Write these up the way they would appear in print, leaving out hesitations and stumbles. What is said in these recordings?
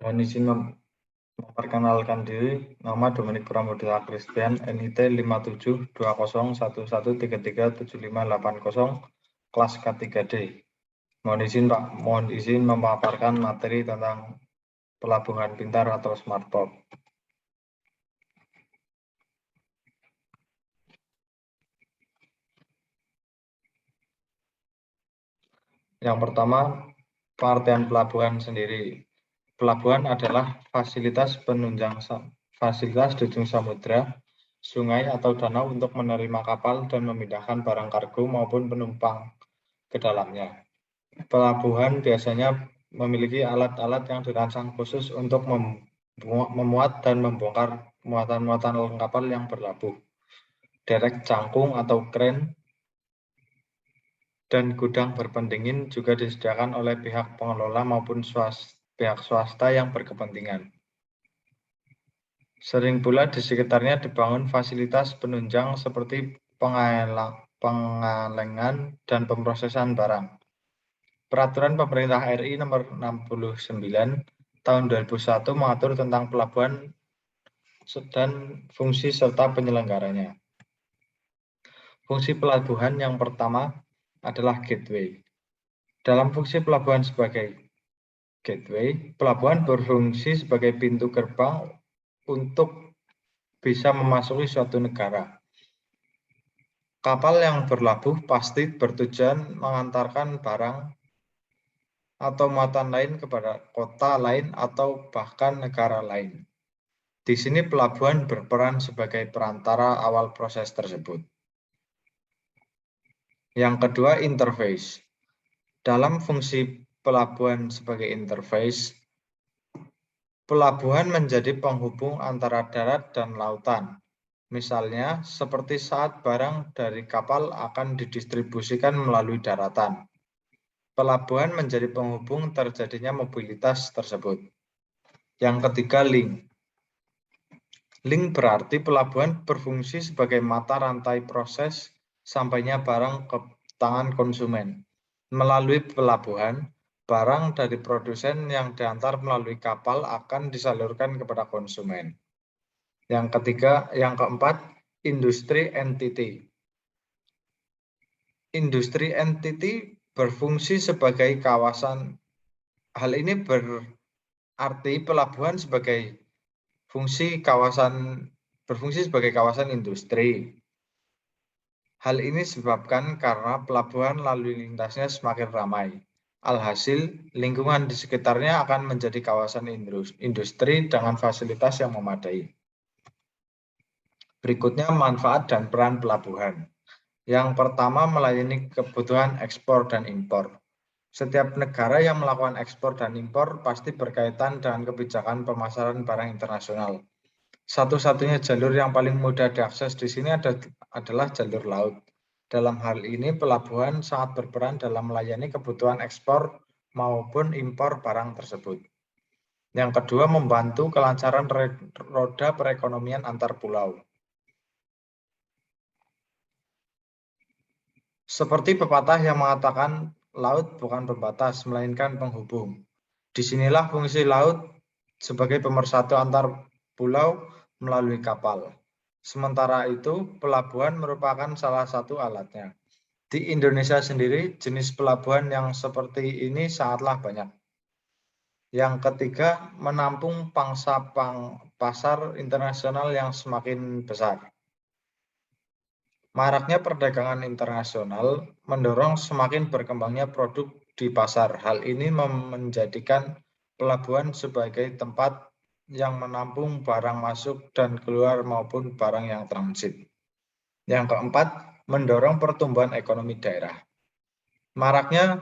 Mohon izin memperkenalkan diri, nama Dominik Pramodita Christian, NIT 572011337580, kelas K3D. Mohon izin Pak, mohon izin memaparkan materi tentang pelabuhan pintar atau smart port. Yang pertama, pengertian pelabuhan sendiri. Pelabuhan adalah fasilitas penunjang fasilitas di ujung samudra, sungai atau danau untuk menerima kapal dan memindahkan barang kargo maupun penumpang ke dalamnya. Pelabuhan biasanya memiliki alat-alat yang dirancang khusus untuk memuat dan membongkar muatan-muatan kapal yang berlabuh. Derek cangkung atau kren dan gudang berpendingin juga disediakan oleh pihak pengelola maupun pihak swasta yang berkepentingan. Sering pula di sekitarnya dibangun fasilitas penunjang seperti pengalengan dan pemrosesan barang. Peraturan Pemerintah RI Nomor 69 Tahun 2001 mengatur tentang pelabuhan dan fungsi serta penyelenggaranya. Fungsi pelabuhan yang pertama adalah gateway. Dalam fungsi pelabuhan sebagai gateway, pelabuhan berfungsi sebagai pintu gerbang untuk bisa memasuki suatu negara. Kapal yang berlabuh pasti bertujuan mengantarkan barang atau muatan lain kepada kota lain atau bahkan negara lain. Di sini pelabuhan berperan sebagai perantara awal proses tersebut. Yang kedua, interface. Dalam fungsi pelabuhan sebagai interface, pelabuhan menjadi penghubung antara darat dan lautan. Misalnya, seperti saat barang dari kapal akan didistribusikan melalui daratan. Pelabuhan menjadi penghubung terjadinya mobilitas tersebut. Yang ketiga, link. Link berarti pelabuhan berfungsi sebagai mata rantai proses sampainya barang ke tangan konsumen. Melalui pelabuhan, barang dari produsen yang diantar melalui kapal akan disalurkan kepada konsumen. Yang keempat, industri entity. Industri entity berfungsi sebagai kawasan. Hal ini berarti pelabuhan berfungsi sebagai kawasan industri. Hal ini disebabkan karena pelabuhan lalu lintasnya semakin ramai. Alhasil, lingkungan di sekitarnya akan menjadi kawasan industri dengan fasilitas yang memadai. Berikutnya, manfaat dan peran pelabuhan. Yang pertama, melayani kebutuhan ekspor dan impor. Setiap negara yang melakukan ekspor dan impor pasti berkaitan dengan kebijakan pemasaran barang internasional. Satu-satunya jalur yang paling mudah diakses di sini adalah jalur laut. Dalam hal ini, pelabuhan sangat berperan dalam melayani kebutuhan ekspor maupun impor barang tersebut. Yang kedua, membantu kelancaran roda perekonomian antar pulau. Seperti pepatah yang mengatakan, laut bukan pembatas, melainkan penghubung. Disinilah fungsi laut sebagai pemersatu antar pulau melalui kapal. Sementara itu, pelabuhan merupakan salah satu alatnya. Di Indonesia sendiri, jenis pelabuhan yang seperti ini sangatlah banyak. Yang ketiga, menampung pangsa pasar internasional yang semakin besar. Maraknya perdagangan internasional mendorong semakin berkembangnya produk di pasar. Hal ini menjadikan pelabuhan sebagai tempat yang menampung barang masuk dan keluar maupun barang yang transit. Yang keempat, mendorong pertumbuhan ekonomi daerah. Maraknya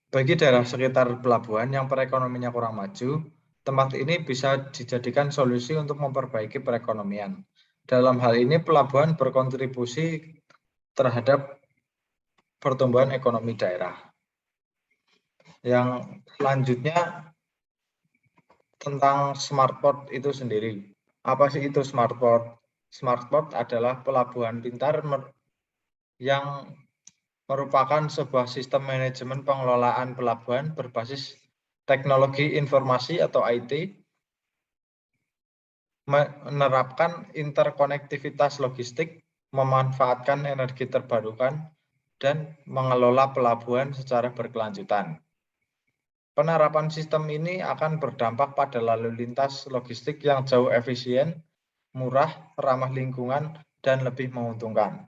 bagi daerah sekitar pelabuhan yang perekonomiannya kurang maju, tempat ini bisa dijadikan solusi untuk memperbaiki perekonomian. Dalam hal ini, pelabuhan berkontribusi terhadap pertumbuhan ekonomi daerah. Yang selanjutnya tentang smart port itu sendiri. Apa sih itu smart port? Smart port adalah pelabuhan pintar yang merupakan sebuah sistem manajemen pengelolaan pelabuhan berbasis Teknologi informasi atau IT menerapkan interkonektivitas logistik, memanfaatkan energi terbarukan, dan mengelola pelabuhan secara berkelanjutan. Penerapan sistem ini akan berdampak pada lalu lintas logistik yang jauh efisien, murah, ramah lingkungan, dan lebih menguntungkan.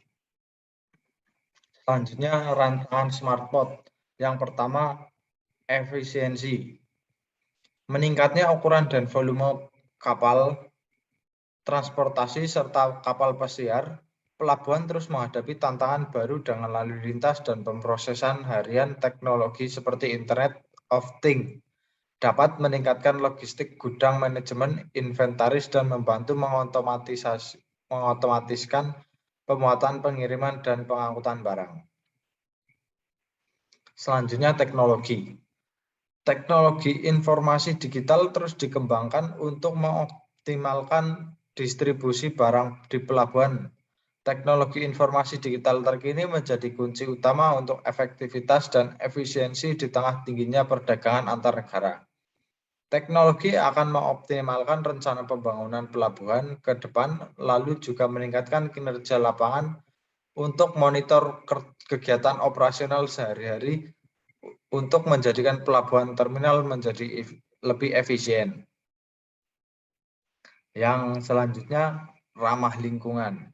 Selanjutnya, rancangan smart port. Yang pertama, efisiensi. Meningkatnya ukuran dan volume kapal, transportasi, serta kapal pesiar, pelabuhan terus menghadapi tantangan baru dengan lalu lintas dan pemrosesan harian teknologi seperti Internet of Things. Dapat meningkatkan logistik gudang, manajemen, inventaris, dan membantu mengotomatiskan pemuatan, pengiriman, dan pengangkutan barang. Selanjutnya, teknologi. Teknologi informasi digital terus dikembangkan untuk mengoptimalkan distribusi barang di pelabuhan. Teknologi informasi digital terkini menjadi kunci utama untuk efektivitas dan efisiensi di tengah tingginya perdagangan antar negara. Teknologi akan mengoptimalkan rencana pembangunan pelabuhan ke depan, lalu juga meningkatkan kinerja lapangan untuk monitor kegiatan operasional sehari-hari untuk menjadikan pelabuhan terminal menjadi lebih efisien. Yang selanjutnya, ramah lingkungan.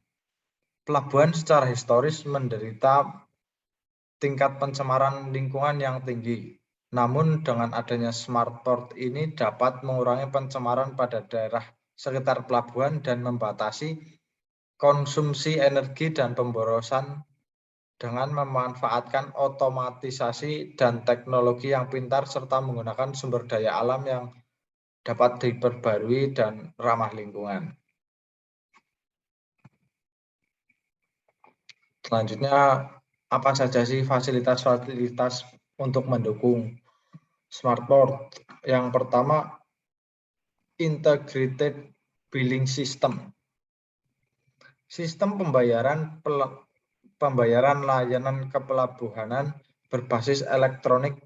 Pelabuhan secara historis menderita tingkat pencemaran lingkungan yang tinggi. Namun dengan adanya smart port ini dapat mengurangi pencemaran pada daerah sekitar pelabuhan dan membatasi konsumsi energi dan pemborosan dengan memanfaatkan otomatisasi dan teknologi yang pintar serta menggunakan sumber daya alam yang dapat diperbarui dan ramah lingkungan. Selanjutnya, apa saja sih fasilitas-fasilitas untuk mendukung smart port? Yang pertama, integrated billing system. Sistem pembayaran layanan kepelabuhanan berbasis elektronik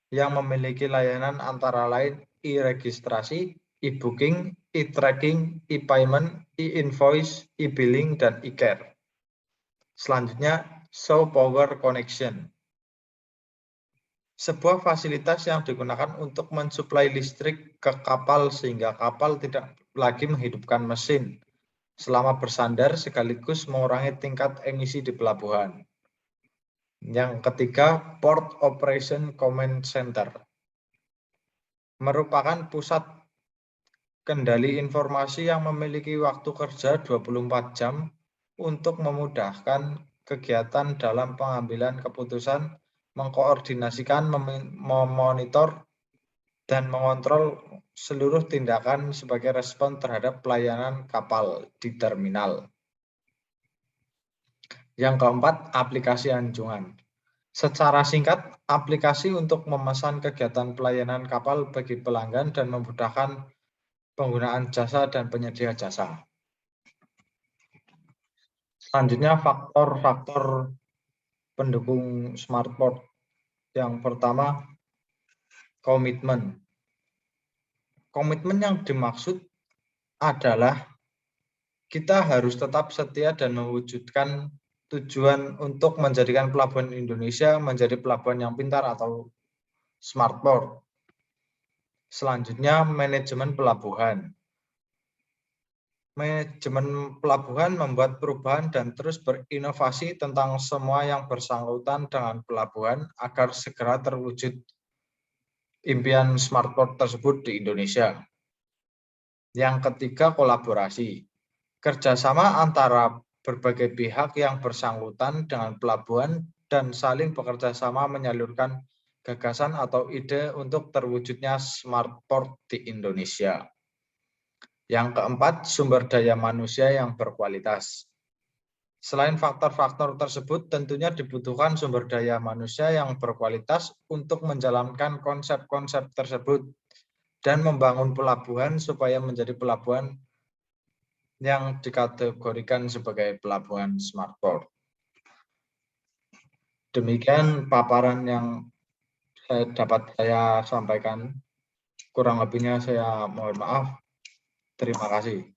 yang memiliki layanan antara lain e-registrasi, e-booking, e-tracking, e-payment, e-invoice, e-billing, dan e-care. Selanjutnya, Show Power Connection. Sebuah fasilitas yang digunakan untuk mensuplai listrik ke kapal sehingga kapal tidak lagi menghidupkan mesin selama bersandar sekaligus mengurangi tingkat emisi di pelabuhan. Yang ketiga, Port Operation Command Center. Merupakan pusat kendali informasi yang memiliki waktu kerja 24 jam untuk memudahkan kegiatan dalam pengambilan keputusan, mengkoordinasikan, memonitor, dan mengontrol seluruh tindakan sebagai respon terhadap pelayanan kapal di terminal. Yang keempat, aplikasi anjungan. Secara singkat, aplikasi untuk memesan kegiatan pelayanan kapal bagi pelanggan dan memudahkan penggunaan jasa dan penyedia jasa. Selanjutnya, faktor-faktor pendukung smart port. Yang pertama, komitmen. Komitmen yang dimaksud adalah kita harus tetap setia dan mewujudkan tujuan untuk menjadikan pelabuhan Indonesia menjadi pelabuhan yang pintar atau smart port. Selanjutnya, manajemen pelabuhan. Manajemen pelabuhan membuat perubahan dan terus berinovasi tentang semua yang bersangkutan dengan pelabuhan agar segera terwujud impian smart port tersebut di Indonesia. Yang ketiga, kolaborasi. Kerjasama antara berbagai pihak yang bersangkutan dengan pelabuhan dan saling bekerja sama menyalurkan gagasan atau ide untuk terwujudnya smart port di Indonesia. Yang keempat, sumber daya manusia yang berkualitas. Selain faktor-faktor tersebut, tentunya dibutuhkan sumber daya manusia yang berkualitas untuk menjalankan konsep-konsep tersebut dan membangun pelabuhan supaya menjadi pelabuhan yang dikategorikan sebagai pelabuhan smart port. Demikian paparan yang dapat saya sampaikan. Kurang lebihnya saya mohon maaf. Terima kasih.